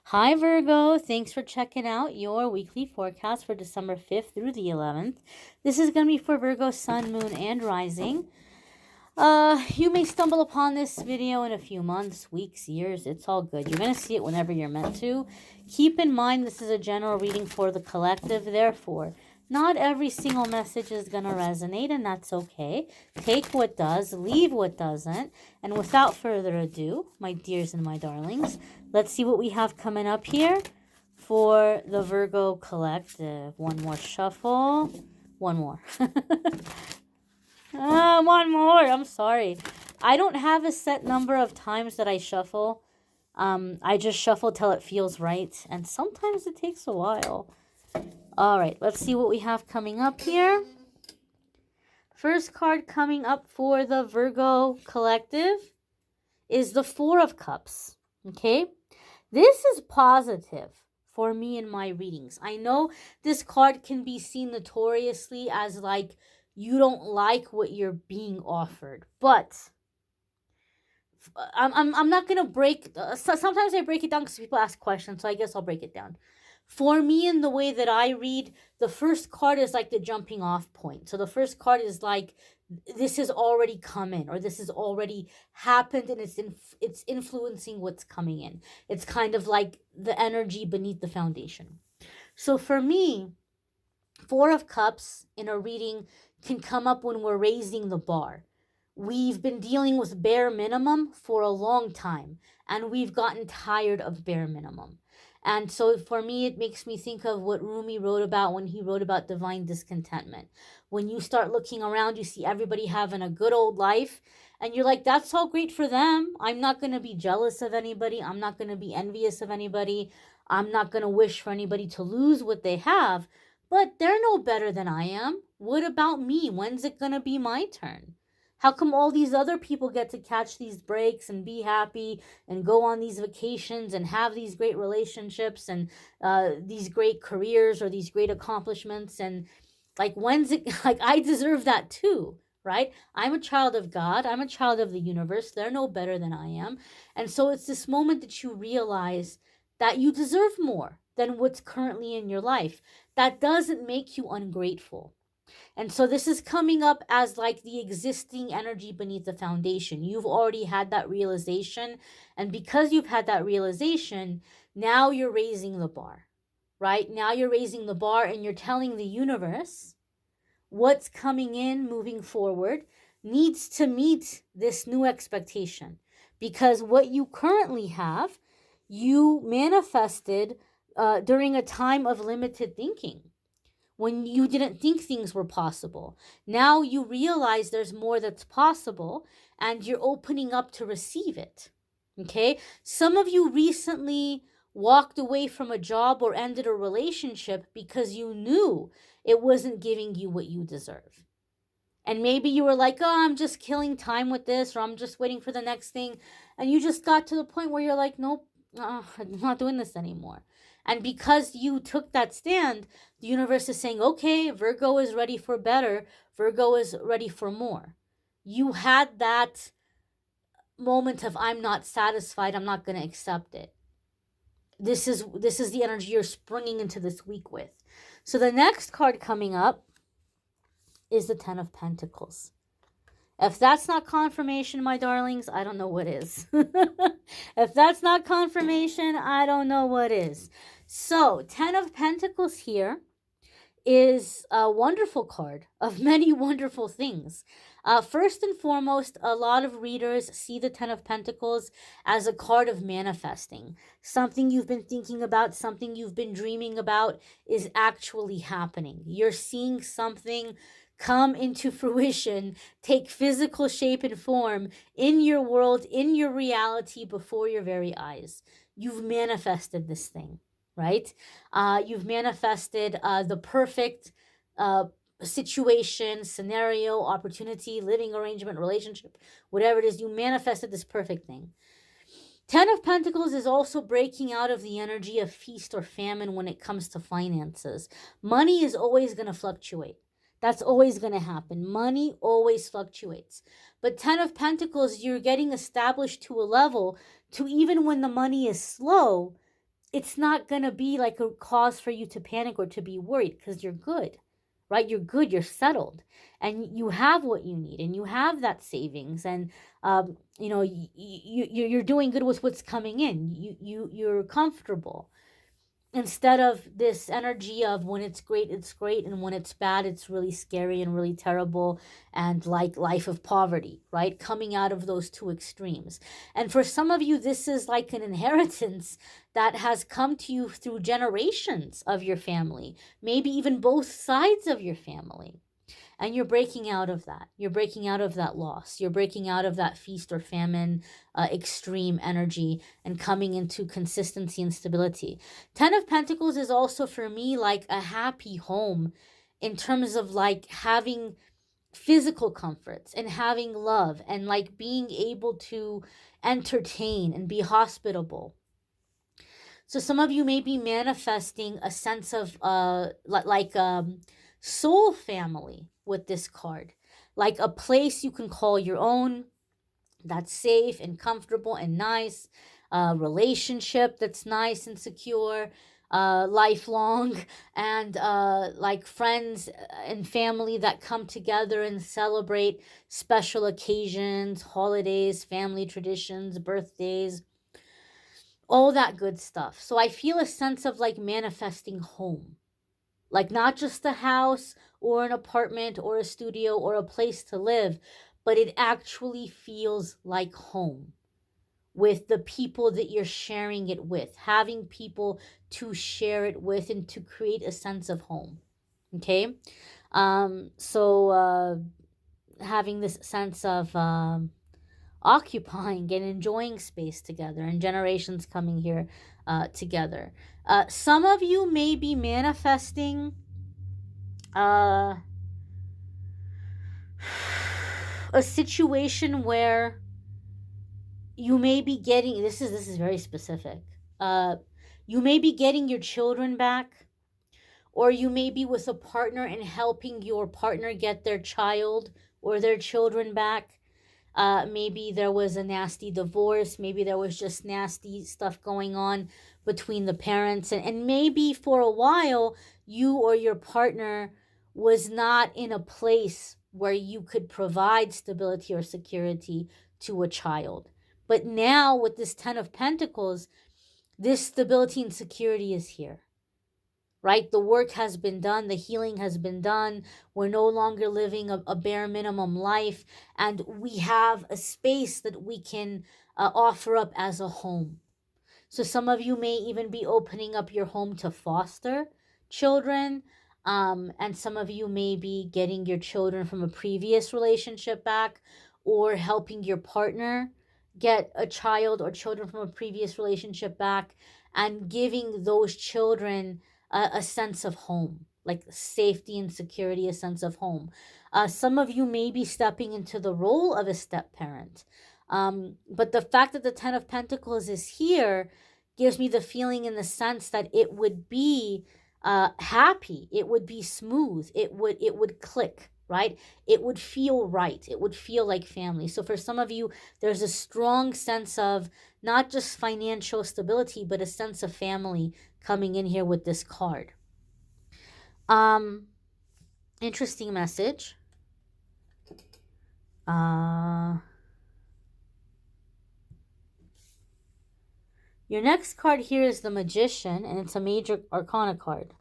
Hi, Virgo. Thanks for checking out your weekly forecast for December 5th through the 11th. This is going to be for Virgo, Sun, Moon, and Rising. You may stumble upon this video in a few months, weeks, years. It's all good. You're going to see it whenever you're meant to. Keep in mind this is a general reading for the collective. Therefore, not every single message is going to resonate, and that's okay. Take what does, leave what doesn't. And without further ado, my dears and my darlings, let's see what we have coming up here for the Virgo collective. One more shuffle. One more. One more. I'm sorry. I don't have a set number of times that I shuffle. I just shuffle till it feels right. And sometimes it takes a while. All right. Let's see what we have coming up here. First card coming up for the Virgo collective is the Four of Cups. Okay. This is positive for me in my readings. I know this card can be seen notoriously as like you don't like what you're being offered, but I'm not gonna break. Sometimes I break it down because people ask questions, so I guess I'll break it down. For me, in the way that I read, the first card is like the jumping off point. So the first card is like this has already come in, or this has already happened, and it's influencing what's coming in. It's kind of like the energy beneath the foundation. So for me, Four of Cups in a reading can come up when we're raising the bar. We've been dealing with bare minimum for a long time, and we've gotten tired of bare minimum. And so for me, it makes me think of what Rumi wrote about when he wrote about divine discontentment. When you start looking around, you see everybody having a good old life, and you're like, that's all great for them. I'm not going to be jealous of anybody. I'm not going to be envious of anybody. I'm not going to wish for anybody to lose what they have. But they're no better than I am. What about me? When's it going to be my turn? How come all these other people get to catch these breaks and be happy and go on these vacations and have these great relationships and these great careers or these great accomplishments? And like, when's it, like, I deserve that too, right? I'm a child of God. I'm a child of the universe. They're no better than I am. And so it's this moment that you realize that you deserve more than what's currently in your life. That doesn't make you ungrateful. And so this is coming up as like the existing energy beneath the foundation. You've already had that realization. And because you've had that realization, now you're raising the bar, right? Now you're raising the bar and you're telling the universe what's coming in moving forward needs to meet this new expectation. Because what you currently have, you manifested during a time of limited thinking when you didn't think things were possible. Now you realize there's more that's possible and you're opening up to receive it. Okay? Some of you recently walked away from a job or ended a relationship because you knew it wasn't giving you what you deserve. And maybe you were like, oh, I'm just killing time with this, or I'm just waiting for the next thing. And you just got to the point where you're like, nope, I'm not doing this anymore. And because you took that stand, the universe is saying, okay, Virgo is ready for better. Virgo is ready for more. You had that moment of, I'm not satisfied. I'm not going to accept it. This is the energy you're springing into this week with. So the next card coming up is the Ten of Pentacles. If that's not confirmation, my darlings, I don't know what is. If that's not confirmation, I don't know what is. So, Ten of Pentacles here is a wonderful card of many wonderful things. First and foremost, a lot of readers see the Ten of Pentacles as a card of manifesting. Something you've been thinking about, something you've been dreaming about is actually happening. You're seeing something come into fruition, take physical shape and form in your world, in your reality, before your very eyes. You've manifested this thing, right? You've manifested the perfect situation, scenario, opportunity, living arrangement, relationship, whatever it is. You manifested this perfect thing. Ten of Pentacles is also breaking out of the energy of feast or famine when it comes to finances. Money is always going to fluctuate. That's always going to happen. Money always fluctuates. But Ten of Pentacles, you're getting established to a level to, even when the money is slow, it's not going to be like a cause for you to panic or to be worried, because you're good, right? You're good, you're settled, and you have what you need, and you have that savings, and you're doing good with what's coming in. You're comfortable, instead of this energy of when it's great, and when it's bad, it's really scary and really terrible, and like life of poverty, right? Coming out of those two extremes. And for some of you, this is like an inheritance that has come to you through generations of your family, maybe even both sides of your family. And you're breaking out of that. You're breaking out of that loss. You're breaking out of that feast or famine extreme energy, and coming into consistency and stability. Ten of Pentacles is also for me like a happy home, in terms of like having physical comforts and having love, and like being able to entertain and be hospitable. So some of you may be manifesting a sense of soul family with this card, like a place you can call your own, that's safe and comfortable and nice, a relationship that's nice and secure, lifelong, and like friends and family that come together and celebrate special occasions, holidays, family traditions, birthdays, all that good stuff. So I feel a sense of like manifesting home, like not just a house or an apartment or a studio or a place to live, but it actually feels like home, with the people that you're sharing it with, having people to share it with and to create a sense of home. Okay. So having this sense of occupying and enjoying space together, and generations coming here together. Some of you may be manifesting a situation where you may be getting, this is very specific. You may be getting your children back, or you may be with a partner and helping your partner get their child or their children back. Maybe there was a nasty divorce. Maybe there was just nasty stuff going on between the parents. And maybe for a while, you or your partner was not in a place where you could provide stability or security to a child. But now with this Ten of Pentacles, this stability and security is here, right? The work has been done. The healing has been done. We're no longer living a bare minimum life. And we have a space that we can offer up as a home. So some of you may even be opening up your home to foster children. And some of you may be getting your children from a previous relationship back, or helping your partner get a child or children from a previous relationship back, and giving those children a sense of home, like safety and security, a sense of home. Some of you may be stepping into the role of a step parent. But the fact that the Ten of Pentacles is here gives me the feeling, in the sense that it would be happy, it would be smooth, it would click, right? It would feel right. It would feel like family. So for some of you, there's a strong sense of not just financial stability, but a sense of family coming in here with this card. Interesting message. Your next card here is the Magician, and it's a major arcana card.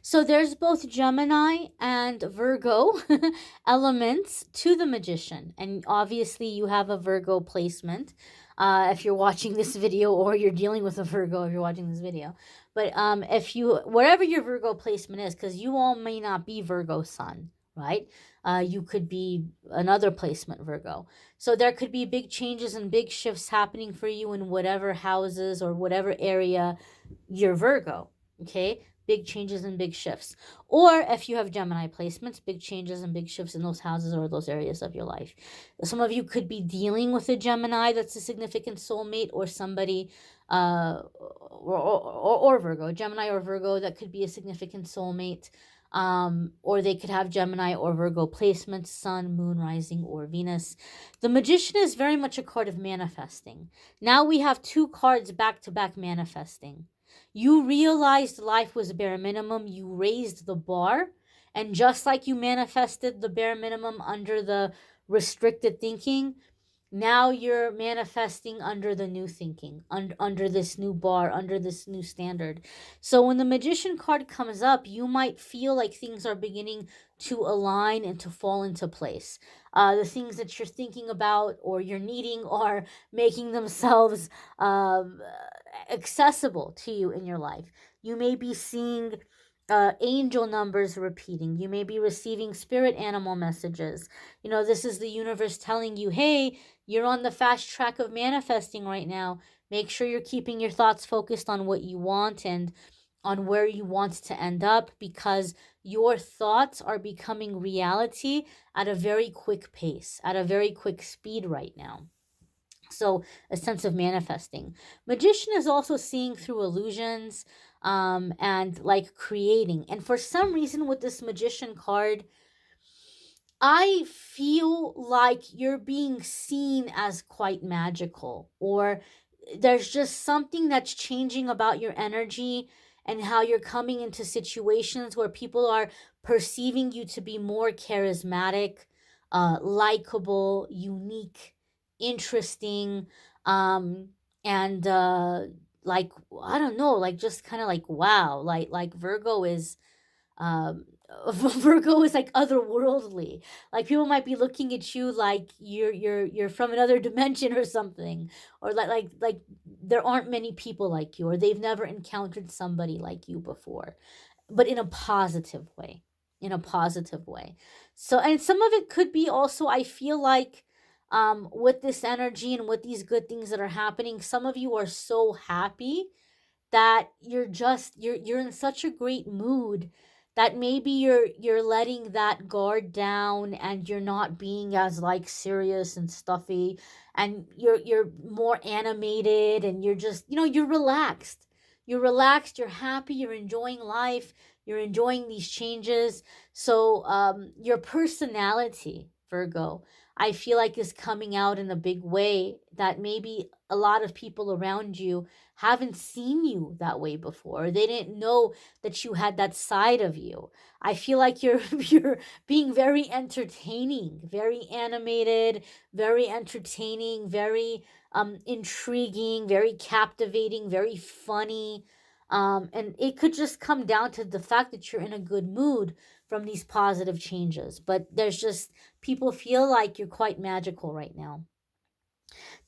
So there's both Gemini and Virgo elements to the Magician. And obviously you have a Virgo placement if you're watching this video, or you're dealing with a Virgo if you're watching this video. But if you, wherever your Virgo placement is, because you all may not be Virgo sun, right? You could be another placement Virgo. So there could be big changes and big shifts happening for you in whatever houses or whatever area you're Virgo, okay? Big changes and big shifts. Or if you have Gemini placements, big changes and big shifts in those houses or those areas of your life. Some of you could be dealing with a Gemini that's a significant soulmate, or somebody, or Virgo, Gemini or Virgo that could be a significant soulmate. or they could have Gemini or Virgo placements, Sun, Moon, Rising, or Venus. The Magician is very much a card of manifesting. Now we have two cards back to back manifesting. You realized life was bare minimum, you raised the bar, and just like you manifested the bare minimum under the restricted thinking, now you're manifesting under the new thinking, under this new bar, under this new standard. So when the Magician card comes up, you might feel like things are beginning to align and to fall into place. The things that you're thinking about or you're needing are making themselves accessible to you in your life. You may be seeing angel numbers repeating. You may be receiving spirit animal messages. This is the universe telling you, hey, you're on the fast track of manifesting right now. Make sure you're keeping your thoughts focused on what you want and on where you want to end up, because your thoughts are becoming reality at a very quick pace, at a very quick speed right now. So a sense of manifesting. Magician is also seeing through illusions, and like creating. And for some reason with this Magician card, I feel like you're being seen as quite magical, or there's just something that's changing about your energy and how you're coming into situations where people are perceiving you to be more charismatic, likable, unique, interesting, um, and like, I don't know, like just kind of like wow, like Virgo is um Virgo is like otherworldly. Like people might be looking at you like you're from another dimension or something, or like there aren't many people like you, or they've never encountered somebody like you before, but in a positive way, in a positive way. So, and some of it could be also, I feel like, with this energy and with these good things that are happening, some of you are so happy that you're in such a great mood that maybe you're letting that guard down and you're not being as like serious and stuffy, and you're more animated, and you're just, you're relaxed. You're happy, you're enjoying life, you're enjoying these changes. So your personality, Virgo, I feel like is coming out in a big way that maybe a lot of people around you haven't seen you that way before. They didn't know that you had that side of you. I feel like you're you're being very entertaining, very animated, very entertaining, very intriguing, very captivating, very funny. And it could just come down to the fact that you're in a good mood from these positive changes. But there's just, people feel like you're quite magical right now.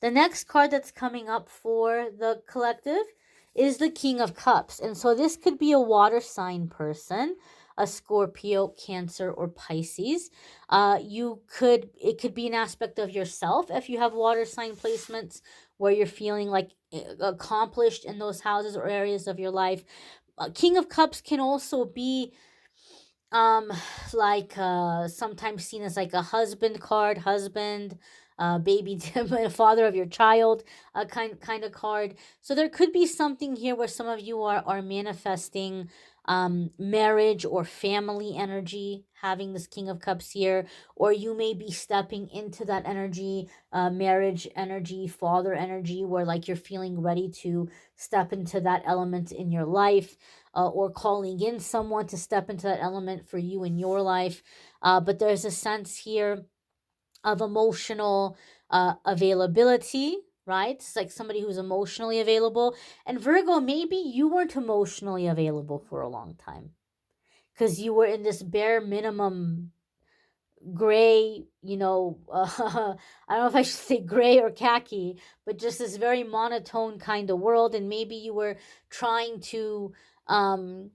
The next card that's coming up for the collective is the King of Cups. And so this could be a water sign person, a Scorpio, Cancer, or Pisces. It could be an aspect of yourself if you have water sign placements where you're feeling like accomplished in those houses or areas of your life. King of Cups can also be um like sometimes seen as like a husband card, husband, baby, father of your child, kind of card. So there could be something here where some of you are manifesting marriage or family energy, having this King of Cups here, or you may be stepping into that energy, marriage energy, father energy, where like you're feeling ready to step into that element in your life, or calling in someone to step into that element for you in your life. But there's a sense here of emotional availability, right? It's like somebody who's emotionally available. And Virgo, maybe you weren't emotionally available for a long time because you were in this bare minimum gray, I don't know if I should say gray or khaki, but just this very monotone kind of world. And maybe you were trying to um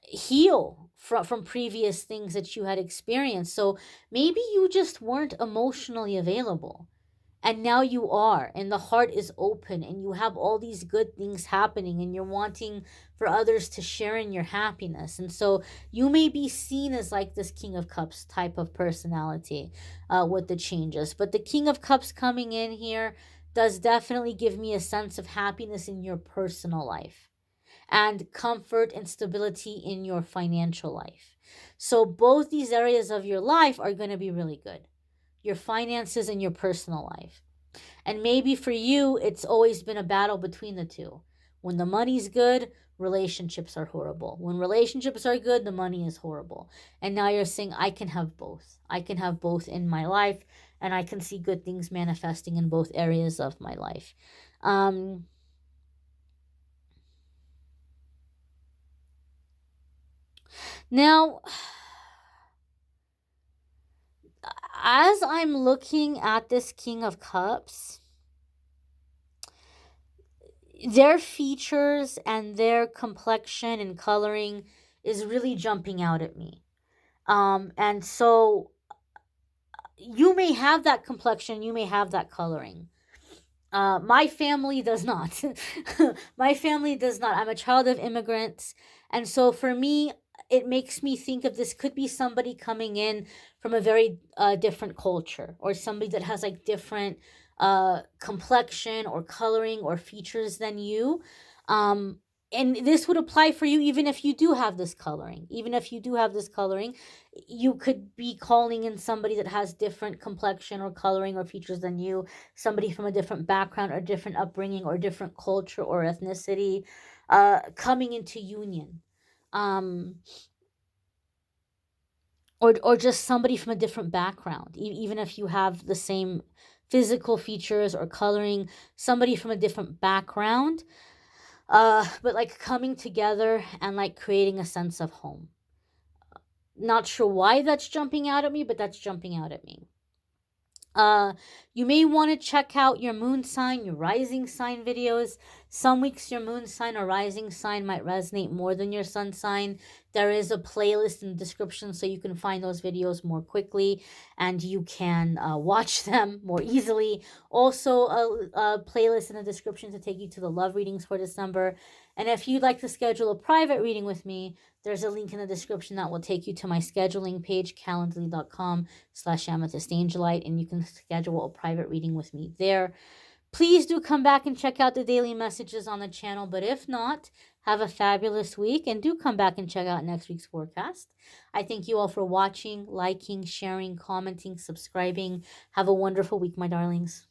heal from previous things that you had experienced. So maybe you just weren't emotionally available. And now you are, and the heart is open, and you have all these good things happening, and you're wanting for others to share in your happiness. And so you may be seen as like this King of Cups type of personality with the changes. But the King of Cups coming in here does definitely give me a sense of happiness in your personal life and comfort and stability in your financial life. So both these areas of your life are going to be really good. Your finances and your personal life. And maybe for you, it's always been a battle between the two. When the money's good, relationships are horrible. When relationships are good, the money is horrible. And now you're saying, I can have both. I can have both in my life, and I can see good things manifesting in both areas of my life. Now, as I'm looking at this King of Cups, their features and their complexion and coloring is really jumping out at me. And so you may have that complexion, you may have that coloring. My family does not. My family does not. I'm a child of immigrants. And so for me, it makes me think of this could be somebody coming in from a very different culture, or somebody that has like different complexion or coloring or features than you. Um, and this would apply for you even if you do have this coloring. Even if you do have this coloring, you could be calling in somebody that has different complexion or coloring or features than you, somebody from a different background or different upbringing or different culture or ethnicity, coming into union. Um, or just somebody from a different background, even if you have the same physical features or coloring, somebody from a different background, but like coming together and like creating a sense of home. Not sure why that's jumping out at me, but that's jumping out at me. You may want to check out your moon sign, your rising sign videos. Some weeks your moon sign or rising sign might resonate more than your sun sign. There is a playlist in the description so you can find those videos more quickly and you can watch them more easily. Also, a playlist in the description to take you to the love readings for December. And if you'd like to schedule a private reading with me, there's a link in the description that will take you to my scheduling page, calendly.com/amethystangelite, and you can schedule a private reading with me there. Please do come back and check out the daily messages on the channel, but if not, have a fabulous week, and do come back and check out next week's forecast. I thank you all for watching, liking, sharing, commenting, subscribing. Have a wonderful week, my darlings.